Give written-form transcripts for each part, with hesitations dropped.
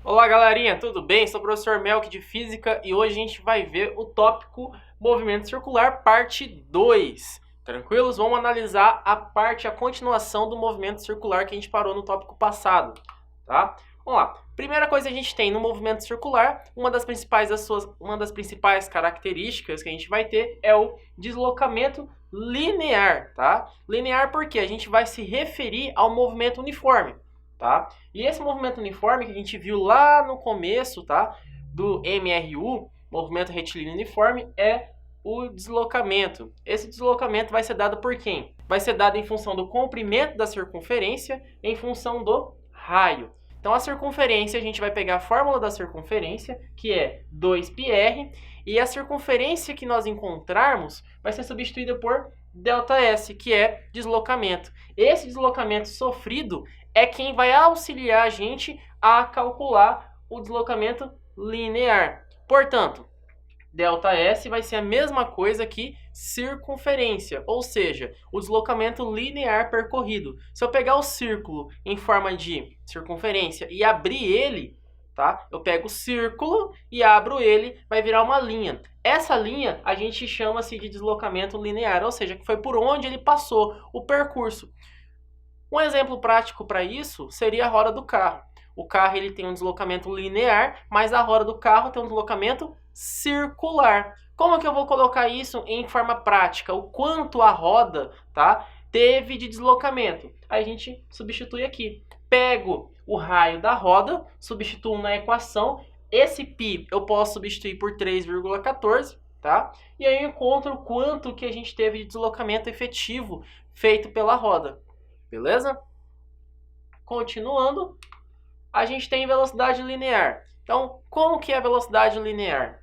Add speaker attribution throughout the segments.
Speaker 1: Olá galerinha, tudo bem? Sou o professor Melk de Física e hoje a gente vai ver o tópico movimento circular parte 2. Tranquilos? Vamos analisar a continuação do movimento circular que a gente parou no tópico passado, tá? Vamos lá. Primeira coisa que a gente tem no movimento circular, uma das principais características que a gente vai ter é o deslocamento linear, tá? Linear porque a gente vai se referir ao movimento uniforme. Tá? E esse movimento uniforme que a gente viu lá no começo, tá, do MRU, movimento retilíneo uniforme, é o deslocamento. Esse deslocamento vai ser dado por quem? Vai ser dado em função do comprimento da circunferência em função do raio. Então a circunferência, a gente vai pegar a fórmula da circunferência, que é 2πr, e a circunferência que nós encontrarmos vai ser substituída por ΔS, que é deslocamento. Esse deslocamento sofrido é quem vai auxiliar a gente a calcular o deslocamento linear. Portanto, ΔS vai ser a mesma coisa que circunferência, ou seja, o deslocamento linear percorrido. Se eu pegar o círculo em forma de circunferência e abrir ele, tá? Eu pego o círculo e abro ele, vai virar uma linha. Essa linha a gente chama-se de deslocamento linear, ou seja, que foi por onde ele passou, o percurso. Um exemplo prático para isso seria a roda do carro. O carro ele tem um deslocamento linear, mas a roda do carro tem um deslocamento circular. Como que eu vou colocar isso em forma prática? O quanto a roda, tá, teve de deslocamento? Aí a gente substitui aqui. Pego o raio da roda, substituo na equação. Esse π eu posso substituir por 3,14, tá? E aí eu encontro o quanto que a gente teve de deslocamento efetivo feito pela roda. Beleza? Continuando, a gente tem velocidade linear. Então, como que é a velocidade linear?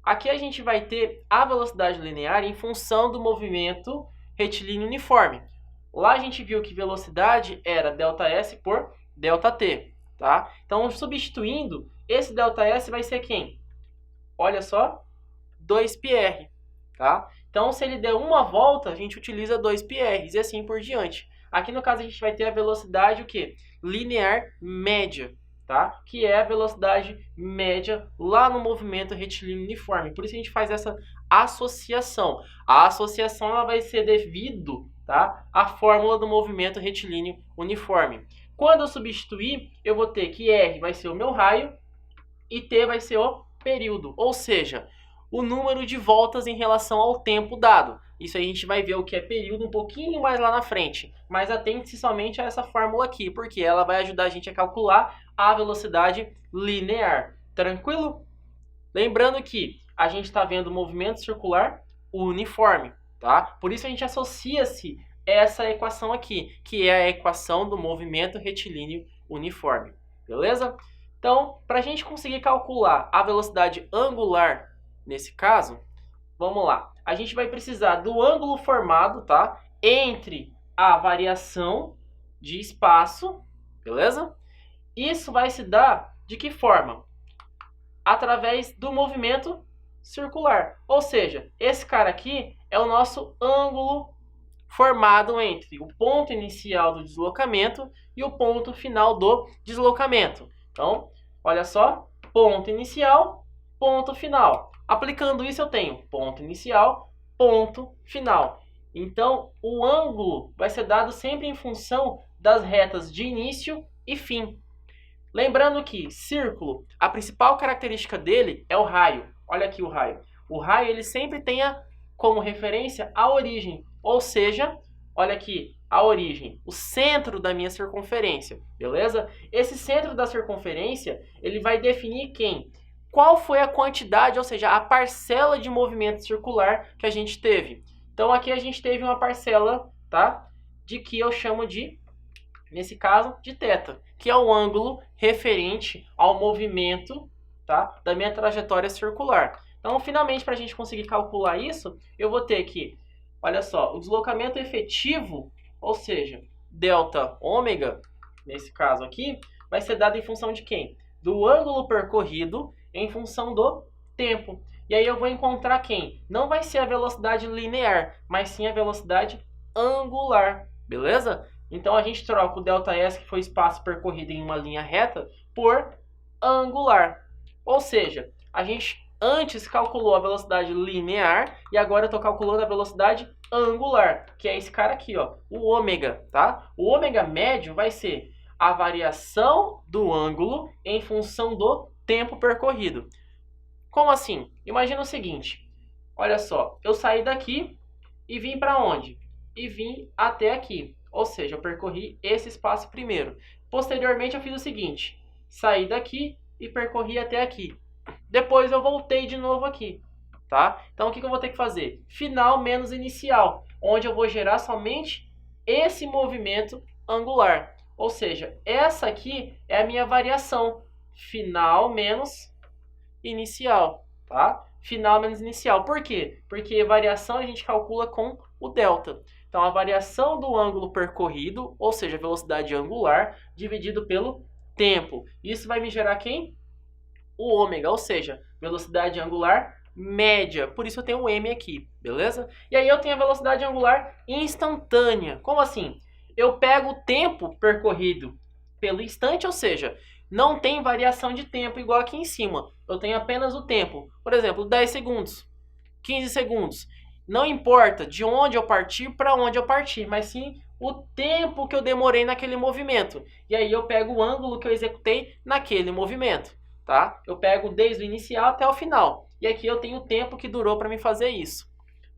Speaker 1: Aqui a gente vai ter a velocidade linear em função do movimento retilíneo uniforme. Lá a gente viu que velocidade era ΔS por ΔT, tá? Então, substituindo, esse ΔS vai ser quem? Olha só, 2πr, tá? Então, se ele der uma volta, a gente utiliza 2πr e assim por diante. Aqui no caso a gente vai ter a velocidade o quê? Linear média, tá? Que é a velocidade média lá no movimento retilíneo uniforme. Por isso a gente faz essa associação. A associação ela vai ser devido, tá, à fórmula do movimento retilíneo uniforme. Quando eu substituir, eu vou ter que R vai ser o meu raio e T vai ser o período, ou seja, o número de voltas em relação ao tempo dado. Isso aí a gente vai ver o que é período um pouquinho mais lá na frente. Mas atente-se somente a essa fórmula aqui, porque ela vai ajudar a gente a calcular a velocidade linear. Tranquilo? Lembrando que a gente está vendo o movimento circular uniforme, tá? Por isso a gente associa-se essa equação aqui, que é a equação do movimento retilíneo uniforme. Beleza? Então, para a gente conseguir calcular a velocidade angular, nesse caso, vamos lá. A gente vai precisar do ângulo formado, tá, entre a variação de espaço, beleza? Isso vai se dar de que forma? Através do movimento circular. Ou seja, esse cara aqui é o nosso ângulo formado entre o ponto inicial do deslocamento e o ponto final do deslocamento. Então, olha só, ponto inicial, ponto final. Aplicando isso, eu tenho ponto inicial, ponto final. Então, o ângulo vai ser dado sempre em função das retas de início e fim. Lembrando que círculo, a principal característica dele é o raio. Olha aqui o raio. O raio ele sempre tem como referência a origem. Ou seja, olha aqui, a origem, o centro da minha circunferência. Beleza? Esse centro da circunferência, ele vai definir quem? Qual foi a quantidade, ou seja, a parcela de movimento circular que a gente teve. Então aqui a gente teve uma parcela, tá, de que eu chamo de, nesse caso, de θ, que é o ângulo referente ao movimento, tá, da minha trajetória circular. Então, finalmente, para a gente conseguir calcular isso, eu vou ter que, olha só, o deslocamento efetivo, ou seja, delta ômega, nesse caso aqui, vai ser dada em função de quem? Do ângulo percorrido em função do tempo. E aí eu vou encontrar quem? Não vai ser a velocidade linear, mas sim a velocidade angular, beleza? Então a gente troca o ΔS, que foi o espaço percorrido em uma linha reta, por angular. Ou seja, a gente antes calculou a velocidade linear e agora eu estou calculando a velocidade angular, que é esse cara aqui, ó, o ômega, tá? O ômega médio vai ser a variação do ângulo em função do tempo percorrido. Como assim? Imagina o seguinte, olha só, eu saí daqui e vim para onde? E vim até aqui, ou seja, eu percorri esse espaço primeiro. Posteriormente eu fiz o seguinte, saí daqui e percorri até aqui. Depois eu voltei de novo aqui, tá? Então o que eu vou ter que fazer? Final menos inicial, onde eu vou gerar somente esse movimento angular. Ou seja, essa aqui é a minha variação, final menos inicial, tá? Final menos inicial. Por quê? Porque variação a gente calcula com o delta. Então a variação do ângulo percorrido, ou seja, a velocidade angular, dividido pelo tempo. Isso vai me gerar quem? O ômega, ou seja, velocidade angular média. Por isso eu tenho um m aqui, beleza? E aí eu tenho a velocidade angular instantânea. Como assim? Eu pego o tempo percorrido pelo instante, ou seja, não tem variação de tempo igual aqui em cima. Eu tenho apenas o tempo. Por exemplo, 10 segundos, 15 segundos. Não importa de onde eu partir para onde eu partir, mas sim o tempo que eu demorei naquele movimento. E aí eu pego o ângulo que eu executei naquele movimento, tá? Eu pego desde o inicial até o final. E aqui eu tenho o tempo que durou para me fazer isso.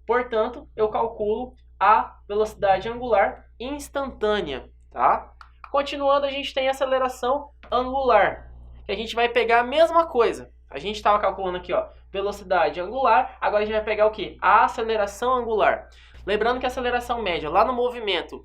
Speaker 1: Portanto, eu calculo a velocidade angular instantânea, tá? Continuando, a gente tem a aceleração angular. A gente vai pegar a mesma coisa. A gente estava calculando aqui, ó, velocidade angular. Agora a gente vai pegar o quê? A aceleração angular. Lembrando que a aceleração média, lá no movimento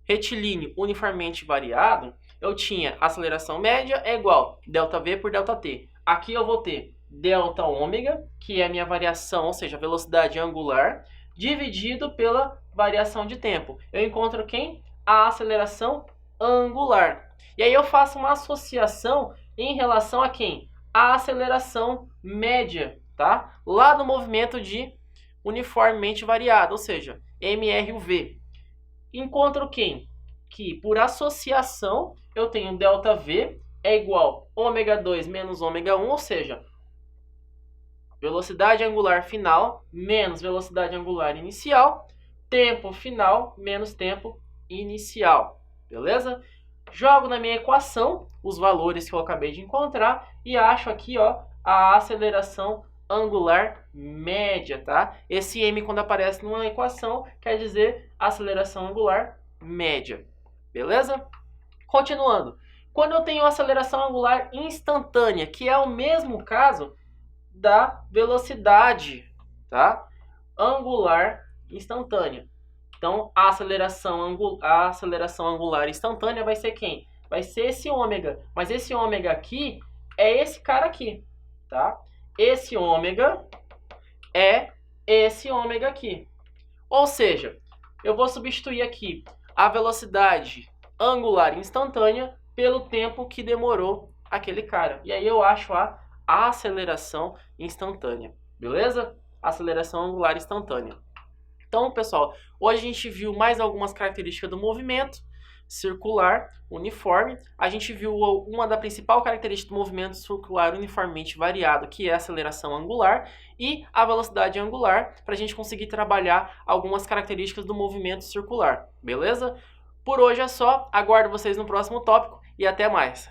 Speaker 1: retilíneo uniformemente variado, eu tinha aceleração média é igual ΔV por ΔT. Aqui eu vou ter delta ômega, que é a minha variação, ou seja, velocidade angular, dividido pela variação de tempo. Eu encontro quem? A aceleração angular. E aí eu faço uma associação em relação a quem? A aceleração média, tá? Lá no movimento de uniformemente variado, ou seja, MRUV. Encontro quem? Que por associação eu tenho ΔV é igual ômega 2 menos ômega 1, ou seja, velocidade angular final menos velocidade angular inicial, tempo final menos tempo inicial, beleza? Jogo na minha equação os valores que eu acabei de encontrar e acho aqui, ó, a aceleração angular média, tá? Esse m, quando aparece numa equação, quer dizer aceleração angular média, beleza? Continuando, quando eu tenho aceleração angular instantânea, que é o mesmo caso da velocidade, tá? Angular instantânea. Então, a aceleração angular instantânea vai ser quem? Vai ser esse ômega. Mas esse ômega aqui é esse cara aqui, tá? Esse ômega é esse ômega aqui. Ou seja, eu vou substituir aqui a velocidade angular instantânea pelo tempo que demorou aquele cara. E aí eu acho a aceleração instantânea, beleza? Aceleração angular instantânea. Então, pessoal, hoje a gente viu mais algumas características do movimento circular uniforme. A gente viu uma da principal característica do movimento circular uniformemente variado, que é a aceleração angular, e a velocidade angular, para a gente conseguir trabalhar algumas características do movimento circular, beleza? Por hoje é só, aguardo vocês no próximo tópico e até mais!